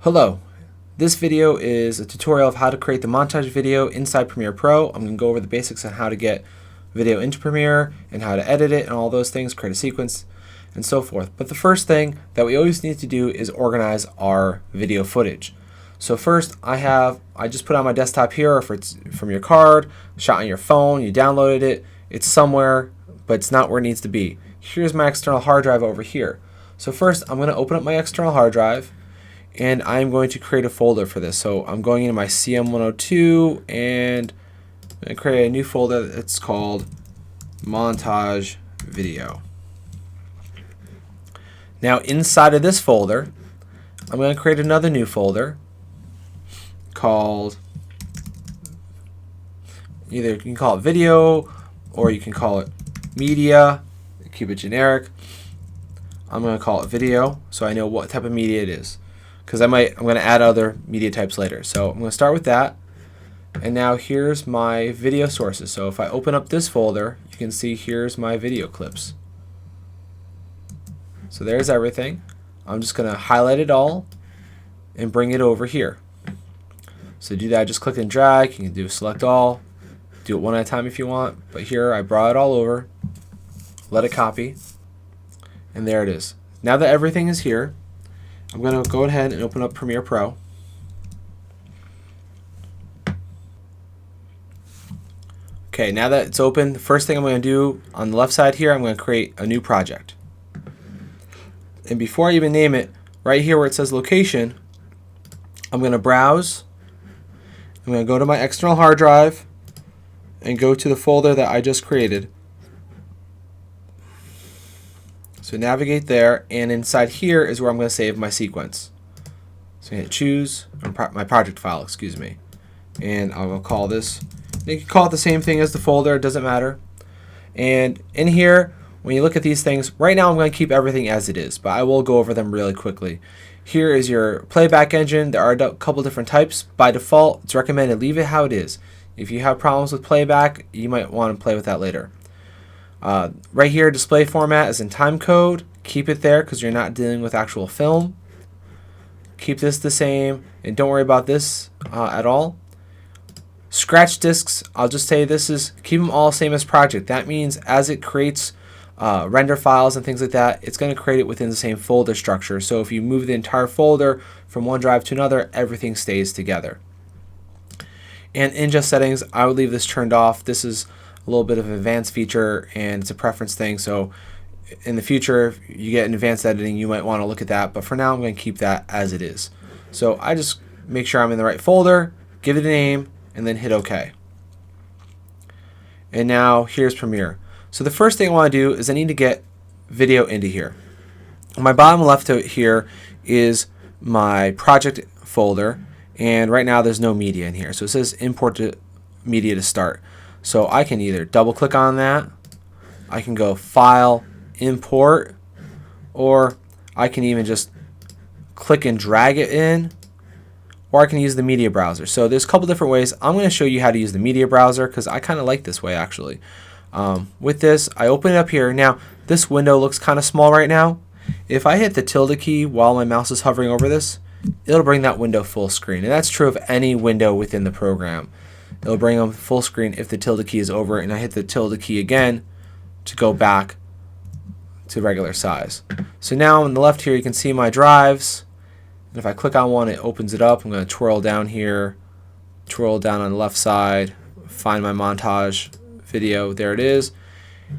Hello, this video is a tutorial of how to create the montage video inside Premiere Pro. I'm going to go over the basics on how to get video into Premiere and how to edit it and all those things, create a sequence and so forth. But the first thing that we always need to do is organize our video footage. So first I just put on my desktop here, or if it's from your card, shot on your phone, you downloaded it, it's somewhere, but it's not where it needs to be. Here's my external hard drive over here. So first I'm going to open up my external hard drive, and I'm going to create a folder for this. So I'm going into my CM102 and I'm going to create a new folder that's called Montage Video. Now inside of this folder, I'm going to create another new folder called, either you can call it video or you can call it media, keep it generic. I'm going to call it video so I know what type of media it is, because I'm going to add other media types later. So I'm going to start with that. And now here's my video sources. So if I open up this folder, you can see here's my video clips. So there's everything. I'm just going to highlight it all and bring it over here. So to do that, just click and drag. You can do select all. Do it one at a time if you want. But here I brought it all over. Let it copy. And there it is. Now that everything is here, I'm going to go ahead and open up Premiere Pro. Okay, now that it's open, the first thing I'm going to do on the left side here, I'm going to create a new project. And before I even name it, right here where it says location, I'm going to browse. I'm going to go to my external hard drive and go to the folder that I just created. So navigate there, and inside here is where I'm going to save my sequence. So hit choose, my project file, excuse me. And I'll call this, you can call it the same thing as the folder, it doesn't matter. And in here, when you look at these things, right now I'm going to keep everything as it is, but I will go over them really quickly. Here is your Playback Engine. There are a couple different types. By default, it's recommended leave it how it is. If you have problems with playback, you might want to play with that later. Right here, display format is in timecode. Keep it there because you're not dealing with actual film. Keep this the same, and don't worry about this at all. Scratch disks, I'll just say this is, keep them all same as project. That means as it creates render files and things like that, it's going to create it within the same folder structure. So if you move the entire folder from one drive to another, everything stays together. And in just settings, I would leave this turned off. This is a little bit of an advanced feature and it's a preference thing, so in the future if you get an advanced editing you might want to look at that, but for now I'm going to keep that as it is. So I just make sure I'm in the right folder, give it a name, and then hit OK. And now here's Premiere. So the first thing I want to do is I need to get video into here. On my bottom left here is my project folder, and right now there's no media in here, so it says import media to start. So I can either double click on that, I can go File, Import, or I can even just click and drag it in, or I can use the media browser. So there's a couple different ways. I'm going to show you how to use the media browser because I kind of like this way actually. With this, I open it up here. Now this window looks kind of small right now. If I hit the tilde key while my mouse is hovering over this, it'll bring that window full screen, and that's true of any window within the program. It'll bring them full screen if the tilde key is over, and I hit the tilde key again to go back to regular size. So now on the left here you can see my drives, and if I click on one it opens it up. I'm going to twirl down here, twirl down on the left side, find my montage video, there it is.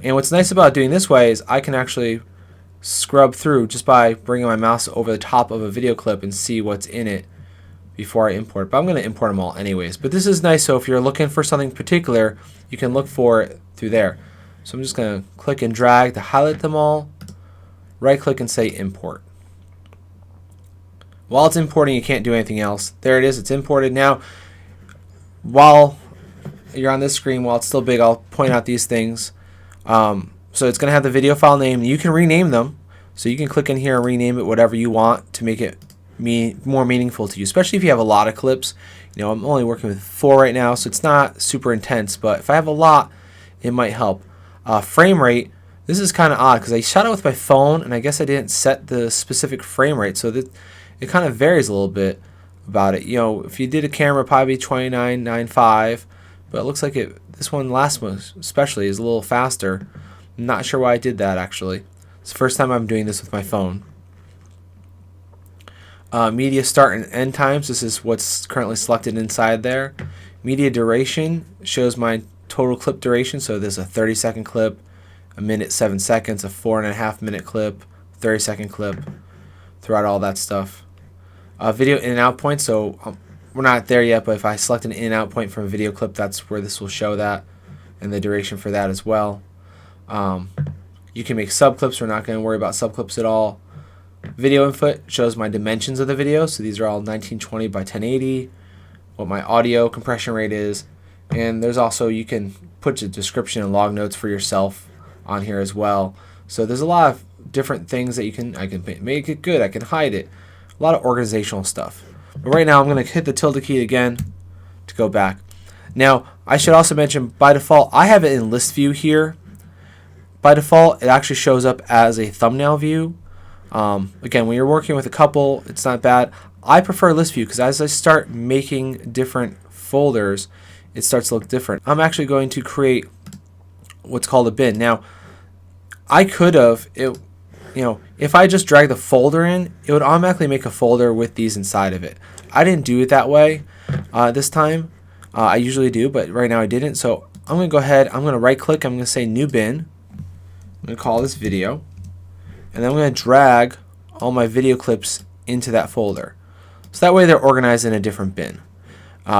And what's nice about doing this way is I can actually scrub through just by bringing my mouse over the top of a video clip and see what's in it before I import, but I'm going to import them all anyways. But this is nice, so if you're looking for something particular, you can look for it through there. So I'm just going to click and drag to highlight them all, right click and say import. While it's importing, you can't do anything else. There it is, it's imported. Now, while you're on this screen, while it's still big, I'll point out these things. So it's going to have the video file name. You can rename them, so you can click in here and rename it whatever you want to make it more meaningful to you, especially if you have a lot of clips. You know, I'm only working with 4 right now, so it's not super intense, but if I have a lot, it might help. Frame rate, this is kind of odd because I shot it with my phone and I guess I didn't set the specific frame rate, so that it kind of varies a little bit about it. You know, if you did a camera, probably 29.95, but it looks like this last one especially is a little faster. I'm not sure why I did that actually. It's the first time I'm doing this with my phone. Media start and end times. This is what's currently selected inside there. Media duration shows my total clip duration. So there's a 30-second clip, a minute 7 seconds, a 4.5-minute clip, 30-second clip, throughout all that stuff. Video in and out point. So we're not there yet, but if I select an in and out point from a video clip, that's where this will show that, and the duration for that as well. You can make subclips. We're not going to worry about subclips at all. Video input shows my dimensions of the video. So these are all 1920 by 1080, what my audio compression rate is, and there's also, you can put a description and log notes for yourself on here as well. So there's a lot of different things that I can make it good, I can hide it, a lot of organizational stuff. But right now I'm going to hit the tilde key again to go back. Now I should also mention, by default I have it in list view here. By default it actually shows up as a thumbnail view. Again, when you're working with a couple, it's not bad. I prefer list view because as I start making different folders, it starts to look different. I'm actually going to create what's called a bin. Now, I could have, if I just drag the folder in, it would automatically make a folder with these inside of it. I didn't do it that way this time. I usually do, but right now I didn't. So I'm going to go ahead, I'm going to right click, I'm going to say new bin. I'm going to call this video. And then I'm going to drag all my video clips into that folder. So that way they're organized in a different bin.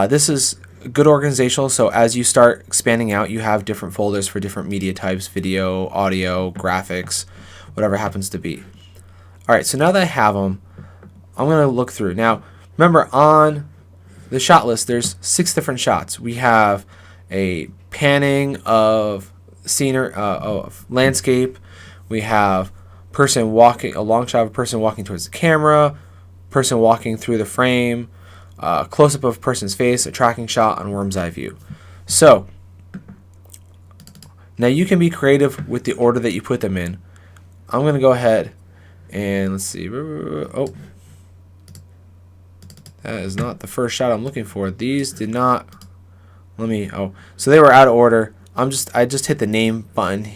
This is good organizational, so as you start expanding out, you have different folders for different media types, video, audio, graphics, whatever happens to be. Alright, so now that I have them, I'm going to look through. Now, remember on the shot list, there's 6 different shots. We have a panning of scenery, of landscape. We have person walking, a long shot of a person walking towards the camera, person walking through the frame, close-up of a person's face, a tracking shot on worm's eye view. So now you can be creative with the order that you put them in. I'm going to go ahead and let's see. Oh, that is not the first shot I'm looking for. These did not. So they were out of order. I just hit the name button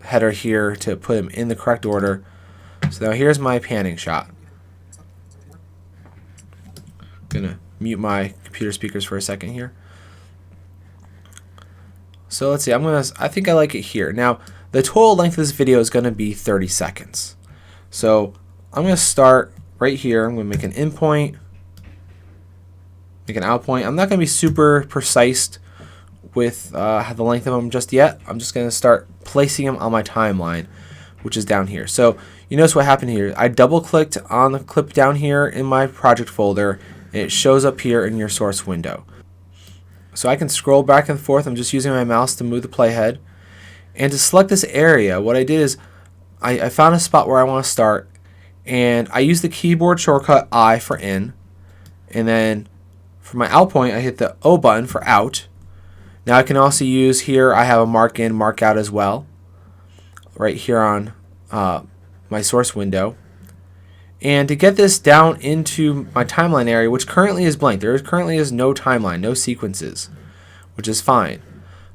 header here to put them in the correct order. So now here's my panning shot. Gonna mute my computer speakers for a second here. So let's see, I think I like it here. Now the total length of this video is gonna be 30 seconds. So I'm gonna start right here. I'm gonna make an in point, make an out point. I'm not gonna be super precise with the length of them just yet. I'm just gonna start placing them on my timeline, which is down here. So you notice what happened here. I double clicked on the clip down here in my project folder, and it shows up here in your source window. So I can scroll back and forth. I'm just using my mouse to move the playhead. And to select this area, what I did is I found a spot where I want to start, and I used the keyboard shortcut I for in, and then for my out point I hit the O button for out. Now I can also use here, I have a mark in, mark out as well, right here on my source window. And to get this down into my timeline area, which currently is blank, there currently is no timeline, no sequences, which is fine.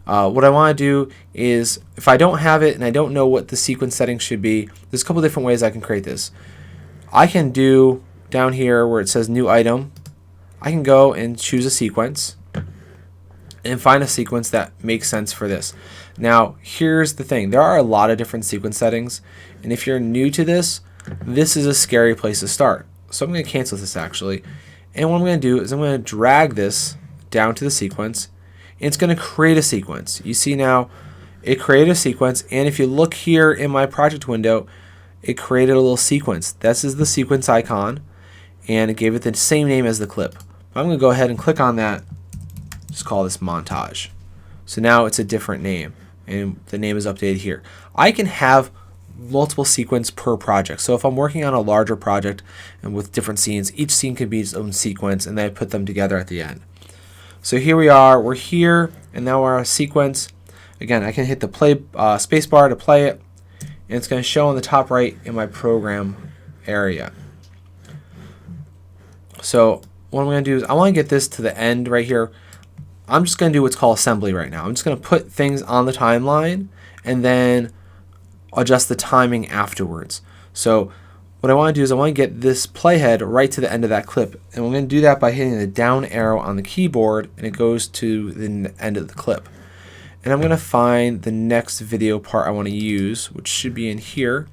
What I want to do is, if I don't have it and I don't know what the sequence settings should be, there's a couple different ways I can create this. I can do down here where it says new item, I can go and choose a sequence and find a sequence that makes sense for this. Now here's the thing, there are a lot of different sequence settings, and if you're new to this is a scary place to start. So I'm going to cancel this actually, and what I'm going to do is I'm going to drag this down to the sequence, and it's going to create a sequence. You see now it created a sequence, and if you look here in my project window, it created a little sequence. This is the sequence icon, and it gave it the same name as the clip. I'm going to go ahead and click on that, just call this montage. So now it's a different name, and the name is updated here. I can have multiple sequence per project. So if I'm working on a larger project and with different scenes, each scene can be its own sequence, and then I put them together at the end. So here we are, we're here, and now we're a sequence. Again, I can hit the play spacebar to play it, and it's going to show on the top right in my program area. So what I'm going to do is I want to get this to the end right here. I'm just going to do what's called assembly right now. I'm just going to put things on the timeline and then adjust the timing afterwards. So what I want to do is I want to get this playhead right to the end of that clip. And we're going to do that by hitting the down arrow on the keyboard, and it goes to the end of the clip. And I'm going to find the next video part I want to use, which should be in here.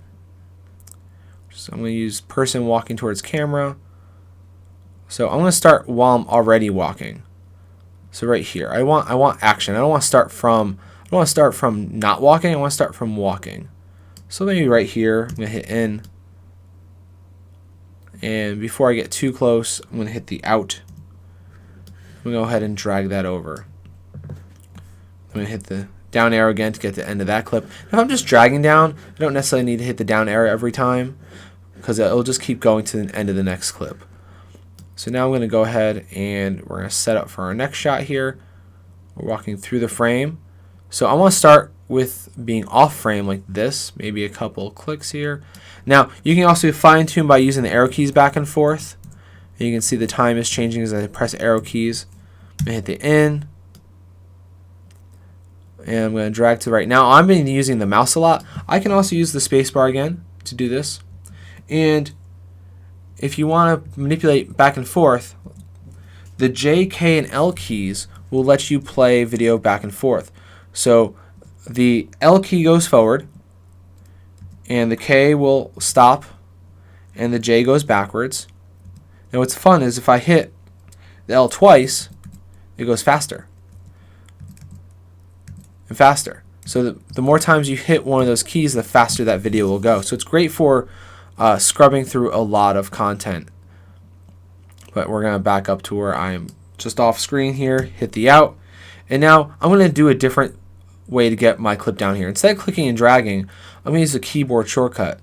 So I'm going to use person walking towards camera. So I'm going to start while I'm already walking. So right here, I want action. I don't want to start from not walking. I want to start from walking. So maybe right here, I'm going to hit in. And before I get too close, I'm going to hit the out. I'm going to go ahead and drag that over. I'm going to hit the down arrow again to get to the end of that clip. If I'm just dragging down, I don't necessarily need to hit the down arrow every time, because it'll just keep going to the end of the next clip. So now I'm going to go ahead and we're going to set up for our next shot here. We're walking through the frame. So I want to start with being off frame like this, maybe a couple clicks here. Now you can also fine tune by using the arrow keys back and forth. And you can see the time is changing as I press arrow keys. I'm going to hit the in. And I'm going to drag to right now. I've been using the mouse a lot. I can also use the spacebar again to do this. And if you want to manipulate back and forth, the J, K, and L keys will let you play video back and forth. So the L key goes forward, and the K will stop, and the J goes backwards. Now what's fun is if I hit the L twice, it goes faster and faster. So the more times you hit one of those keys, the faster that video will go. So it's great for scrubbing through a lot of content. But we're going to back up to where I'm just off screen here, hit the out. And now I'm going to do a different way to get my clip down here. Instead of clicking and dragging, I'm going to use a keyboard shortcut.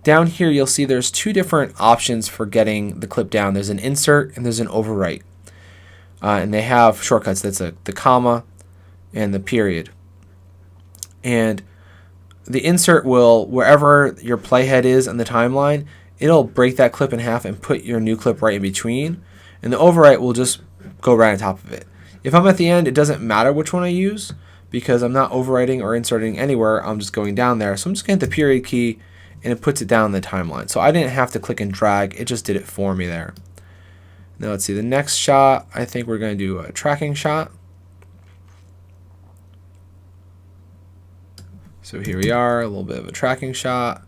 Down here you'll see there's two different options for getting the clip down. There's an insert and there's an overwrite. And they have shortcuts. That's the comma and the period. And the insert will, wherever your playhead is on the timeline, it'll break that clip in half and put your new clip right in between. And the overwrite will just go right on top of it. If I'm at the end, it doesn't matter which one I use because I'm not overwriting or inserting anywhere. I'm just going down there. So I'm just going to hit the period key and it puts it down the timeline. So I didn't have to click and drag. It just did it for me there. Now let's see the next shot. I think we're going to do a tracking shot. So here we are, a little bit of a tracking shot.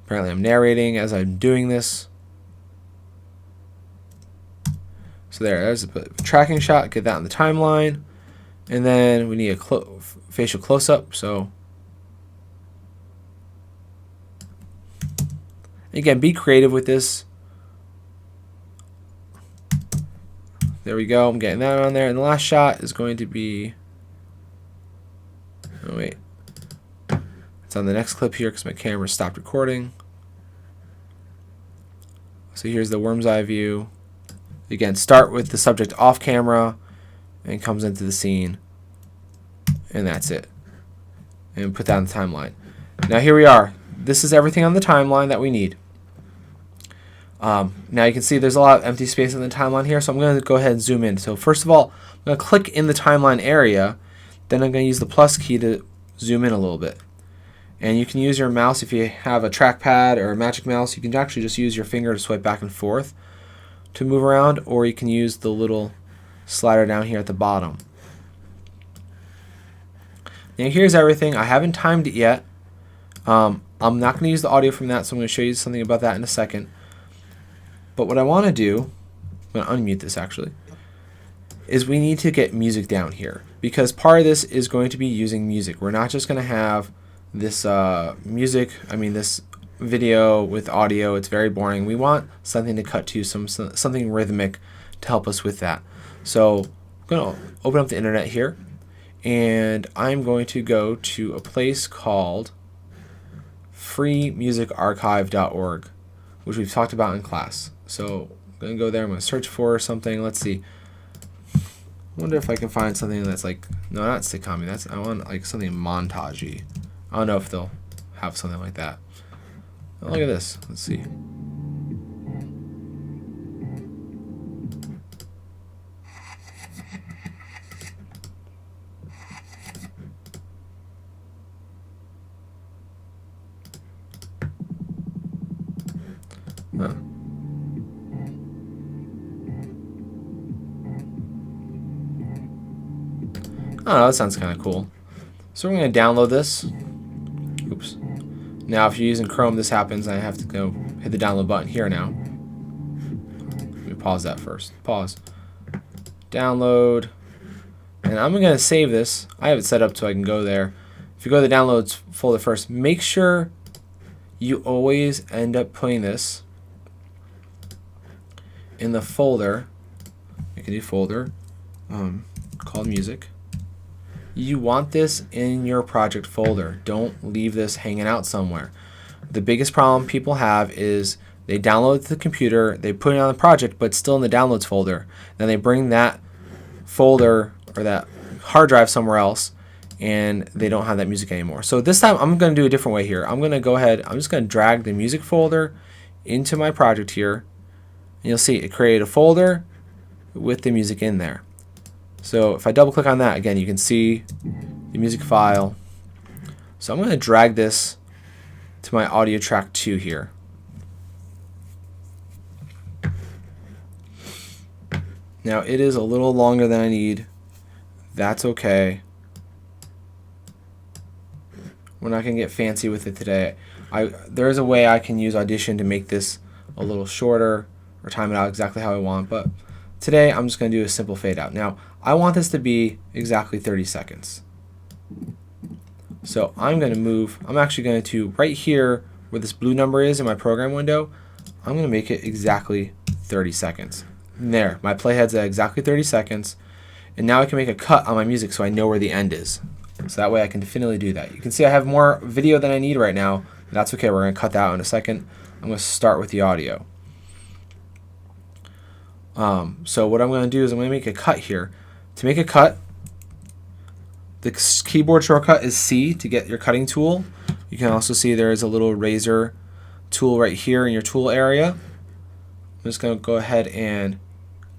Apparently I'm narrating as I'm doing this. So there's a tracking shot, get that on the timeline. And then we need a facial close-up. So again, be creative with this. There we go, I'm getting that on there. And the last shot is going to be, oh wait. It's on the next clip here because my camera stopped recording. So here's the worm's eye view. Again, start with the subject off camera and comes into the scene. And that's it. And put that on the timeline. Now here we are. This is everything on the timeline that we need. Now you can see there's a lot of empty space in the timeline here, so I'm going to go ahead and zoom in. So first of all, I'm going to click in the timeline area. Then I'm going to use the plus key to zoom in a little bit. And you can use your mouse if you have a trackpad or a magic mouse. You can actually just use your finger to swipe back and forth to move around, or you can use the little slider down here at the bottom. Now here's everything. I haven't timed it yet. I'm not going to use the audio from that, so I'm going to show you something about that in a second. But what I want to do, I'm going to unmute this actually, is we need to get music down here, because part of this is going to be using music. We're not just going to have this this video with audio. It's very boring. We want something to cut to, something rhythmic to help us with that. So I'm going to open up the internet here, and I'm going to go to a place called freemusicarchive.org, which we've talked about in class. So I'm going to go there. I'm going to search for something. Let's see. I wonder if I can find something that's like, no, not sitcom. I want like something montage-y. I don't know if they'll have something like that. Oh, look at this. Let's see. Oh, that sounds kind of cool. So we're going to download this. Oops. Now if you're using Chrome, this happens. I have to go hit the download button here now. Let me pause that first. Pause. Download. And I'm going to save this. I have it set up so I can go there. If you go to the downloads folder first, make sure you always end up putting this in the folder. Make a new folder called music. You want this in your project folder. Don't leave this hanging out somewhere. The biggest problem people have is they download it to the computer, they put it on the project, but it's still in the downloads folder. Then they bring that folder or that hard drive somewhere else, and they don't have that music anymore. So this time I'm going to do a different way here. I'm going to go ahead, I'm just going to drag the music folder into my project here, and you'll see it created a folder with the music in there. So if I double click on that, again, you can see the music file. So I'm going to drag this to my audio track 2 here. Now it is a little longer than I need. That's okay. We're not going to get fancy with it today. There is a way I can use Audition to make this a little shorter or time it out exactly how I want, but today I'm just going to do a simple fade out. Now I want this to be exactly 30 seconds. So I'm going to move, I'm actually going to, right here where this blue number is in my program window, I'm going to make it exactly 30 seconds. And there, my playhead's at exactly 30 seconds. And now I can make a cut on my music so I know where the end is. So that way I can definitively do that. You can see I have more video than I need right now. That's okay, we're going to cut that out in a second. I'm going to start with the audio. So what I'm going to do is I'm going to make a cut here. To make a cut, the keyboard shortcut is C to get your cutting tool. You can also see there is a little razor tool right here in your tool area. I'm just going to go ahead and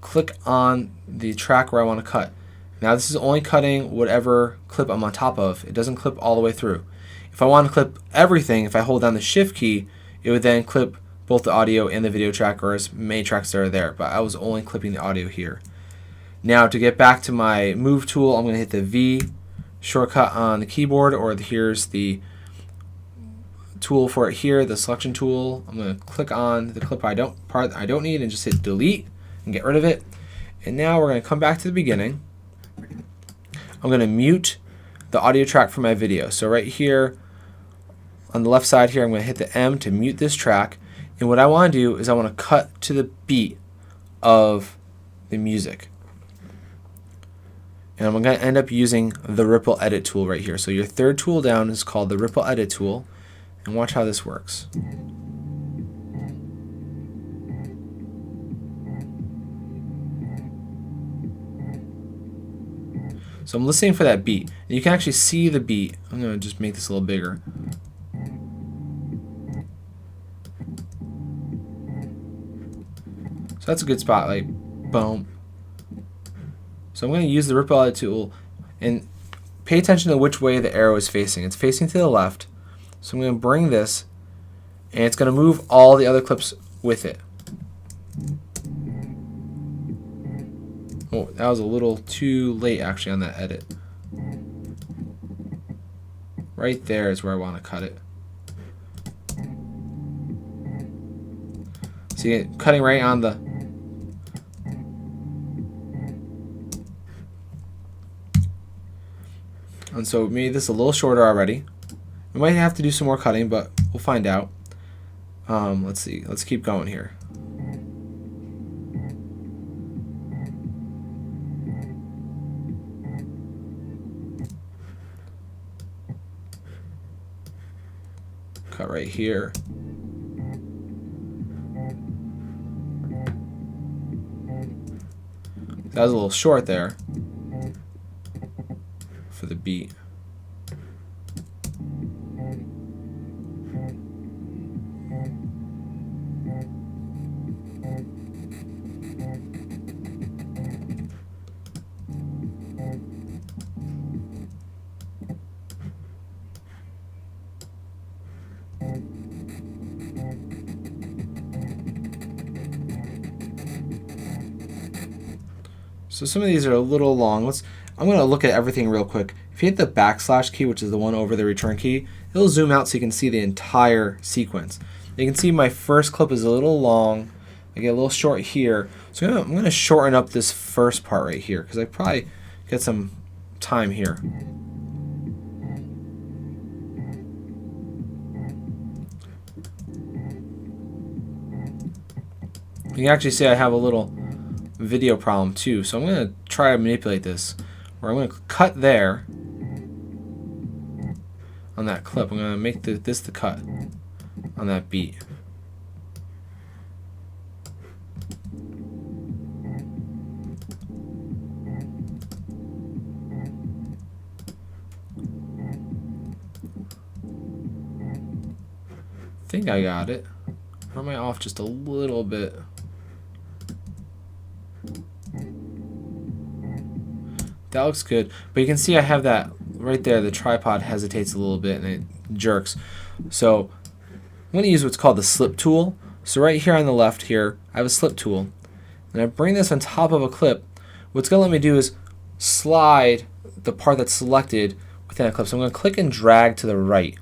click on the track where I want to cut. Now this is only cutting whatever clip I'm on top of. It doesn't clip all the way through. If I want to clip everything, if I hold down the Shift key, it would then clip both the audio and the video track, or as many tracks that are there, but I was only clipping the audio here. Now to get back to my move tool, I'm going to hit the V shortcut on the keyboard, or here's the tool for it here, the selection tool. I'm going to click on the clip part I don't need and just hit delete and get rid of it. And now we're going to come back to the beginning. I'm going to mute the audio track from my video. So right here on the left side here, I'm going to hit the M to mute this track. And what I want to do is I want to cut to the beat of the music. And I'm going to end up using the Ripple Edit tool right here. So your third tool down is called the Ripple Edit tool. And watch how this works. So I'm listening for that beat. And you can actually see the beat. I'm going to just make this a little bigger. So that's a good spot, like boom. So I'm going to use the Ripple Edit tool and pay attention to which way the arrow is facing. It's facing to the left. So I'm going to bring this and it's going to move all the other clips with it. Oh, that was a little too late actually on that edit. Right there is where I want to cut it. See, cutting right on the and so we made this a little shorter already. We might have to do some more cutting, but we'll find out. Let's see. Let's keep going here. Cut right here. That was a little short there for the beat. So some of these are a little long. I'm going to look at everything real quick. If you hit the backslash key, which is the one over the return key, it'll zoom out so you can see the entire sequence. You can see my first clip is a little long. I get a little short here. So I'm going to shorten up this first part right here because I probably get some time here. You can actually see I have a little video problem too. So I'm going to try to manipulate this where I'm going to cut there on that clip. I'm going to make this the cut on that beat. I think I got it. Or am I off just a little bit? That looks good, but you can see I have that right there. The tripod hesitates a little bit and it jerks. So I'm going to use what's called the slip tool. So right here on the left here, I have a slip tool. And I bring this on top of a clip. What's going to let me do is slide the part that's selected within a clip. So I'm going to click and drag to the right.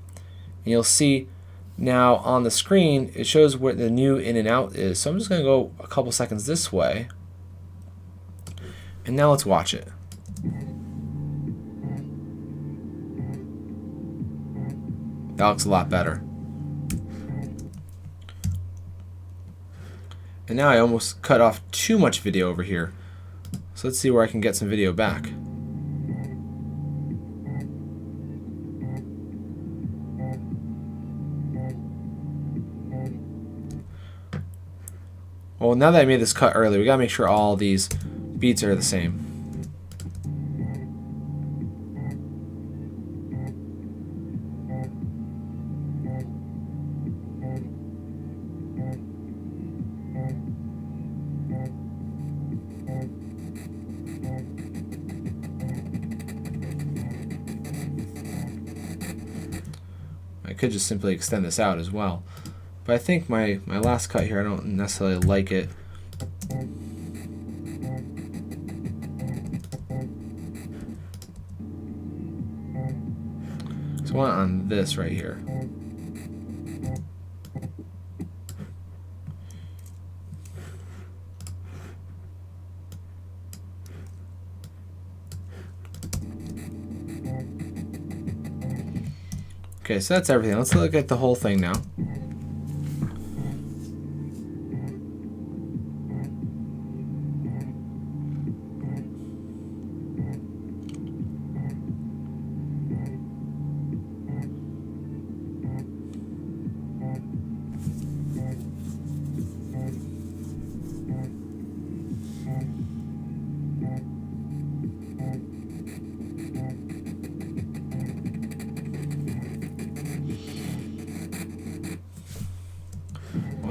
And you'll see now on the screen, it shows where the new in and out is. So I'm just going to go a couple seconds this way. And now let's watch it. That looks a lot better. And now I almost cut off too much video over here. So let's see where I can get some video back. Well, now that I made this cut early, we gotta make sure all these beats are the same. I could just simply extend this out as well. But I think my last cut here, I don't necessarily like it. So I want it on this right here. Okay, so that's everything. Let's look at the whole thing now.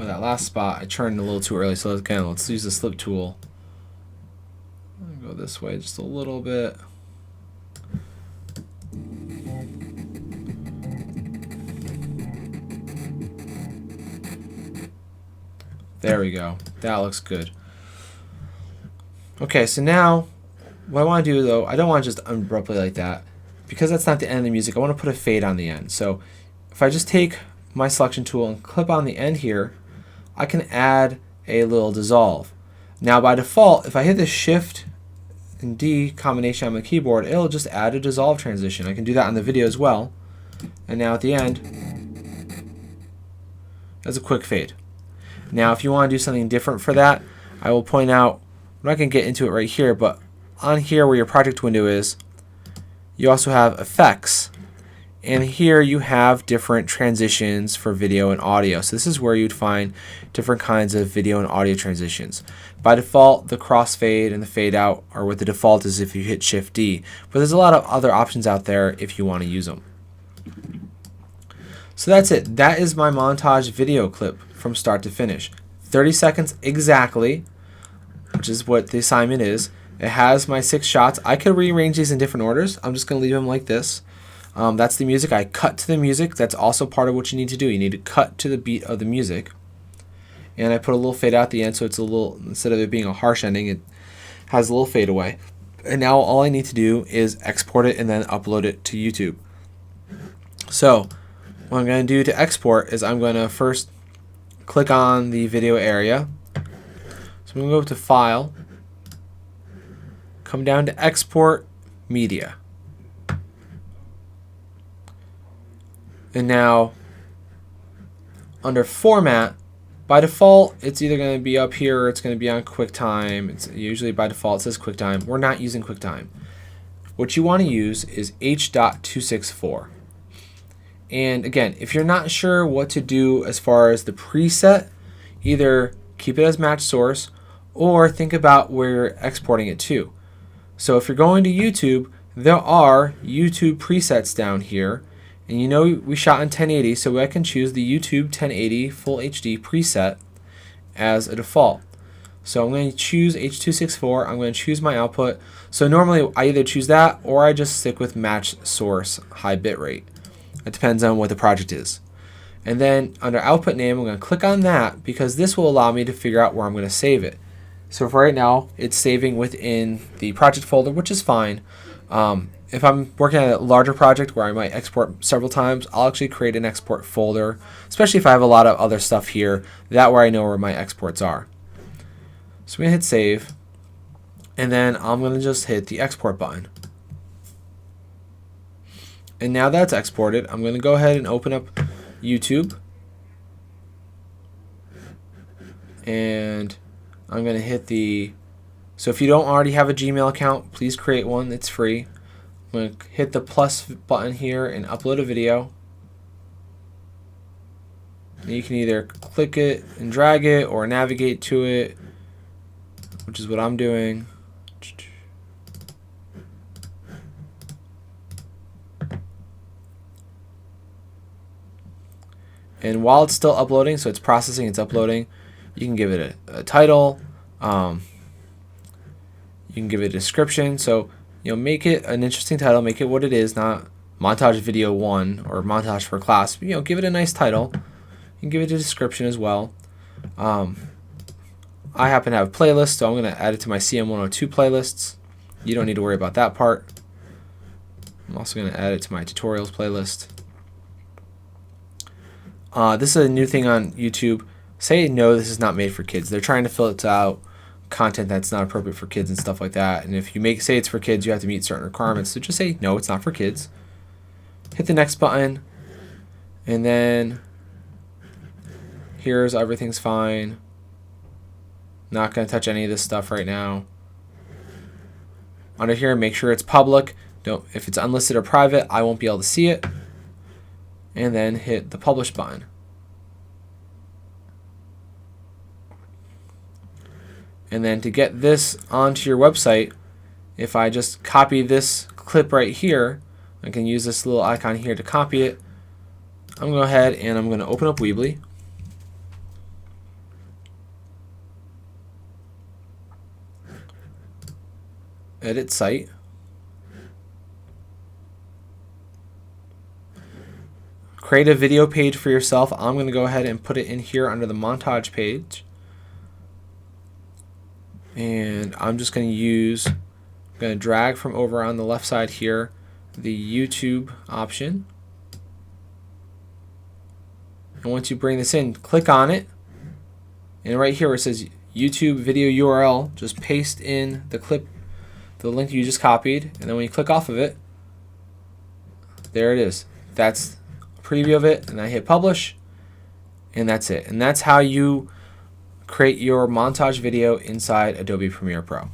That last spot I turned a little too early, so again, let's use the slip tool. Go this way just a little bit. There we go. That looks good. Okay, so now what I want to do though, I don't want to just abruptly like that. Because that's not the end of the music, I want to put a fade on the end. So if I just take my selection tool and clip on the end here, I can add a little dissolve. Now by default, if I hit the Shift and D combination on my keyboard, it'll just add a dissolve transition. I can do that on the video as well. And now at the end, that's a quick fade. Now if you want to do something different for that, I will point out, I'm not going to get into it right here, but on here where your project window is, you also have effects. And here you have different transitions for video and audio. So this is where you'd find different kinds of video and audio transitions. By default, the crossfade and the fade out are what the default is if you hit Shift D. But there's a lot of other options out there if you want to use them. So that's it. That is my montage video clip from start to finish. 30 seconds exactly, which is what the assignment is. It has my 6 shots. I could rearrange these in different orders. I'm just going to leave them like this. That's the music. I cut to the music. That's also part of what you need to do. You need to cut to the beat of the music. And I put a little fade out at the end, so it's a little, instead of it being a harsh ending, it has a little fade away. And now all I need to do is export it and then upload it to YouTube. So what I'm going to do to export is I'm going to first click on the video area. So I'm going to go up to File, come down to Export Media. And now under Format, by default, it's either going to be up here or it's going to be on QuickTime. It's usually by default it says QuickTime. We're not using QuickTime. What you want to use is H.264. And again, if you're not sure what to do as far as the preset, either keep it as match source or think about where you're exporting it to. So if you're going to YouTube, there are YouTube presets down here. And you know we shot in 1080, so I can choose the YouTube 1080 Full HD preset as a default. So I'm going to choose H.264. I'm going to choose my output. So normally I either choose that or I just stick with match source high bitrate. It depends on what the project is. And then under output name, I'm going to click on that because this will allow me to figure out where I'm going to save it. So for right now, it's saving within the project folder, which is fine. If I'm working on a larger project where I might export several times, I'll actually create an export folder, especially if I have a lot of other stuff here, that way I know where my exports are. So I'm going to hit save, and then I'm going to just hit the export button. And now that's exported, I'm going to go ahead and open up YouTube, and I'm going to hit so if you don't already have a Gmail account, please create one, it's free. I'm going to hit the plus button here and upload a video. And you can either click it and drag it or navigate to it, which is what I'm doing. And while it's still uploading, so it's processing, it's uploading, you can give it a title. You can give it a description. So make it an interesting title, make it what it is, not Montage Video 1 or Montage for Class. Give it a nice title and give it a description as well. I happen to have playlists, so I'm going to add it to my CM102 playlists. You don't need to worry about that part. I'm also going to add it to my tutorials playlist. This is a new thing on YouTube. Say no, this is not made for kids. They're trying to filter out content that's not appropriate for kids and stuff like that. And if you say it's for kids, you have to meet certain requirements. So just say no, it's not for kids. Hit the next button, and then here's everything's fine. Not going to touch any of this stuff right now. Under here, make sure it's public. If it's unlisted or private, I won't be able to see it. And then hit the publish button. And then to get this onto your website, if I just copy this clip right here, I can use this little icon here to copy it. I'm going to go ahead and I'm going to open up Weebly. Edit site. Create a video page for yourself. I'm going to go ahead and put it in here under the montage page. And I'm just going to drag from over on the left side here the YouTube option. And once you bring this in, click on it. And right here where it says YouTube video URL, just paste in the clip, the link you just copied. And then when you click off of it, there it is. That's a preview of it. And I hit publish. And that's it. And that's how you create your montage video inside Adobe Premiere Pro.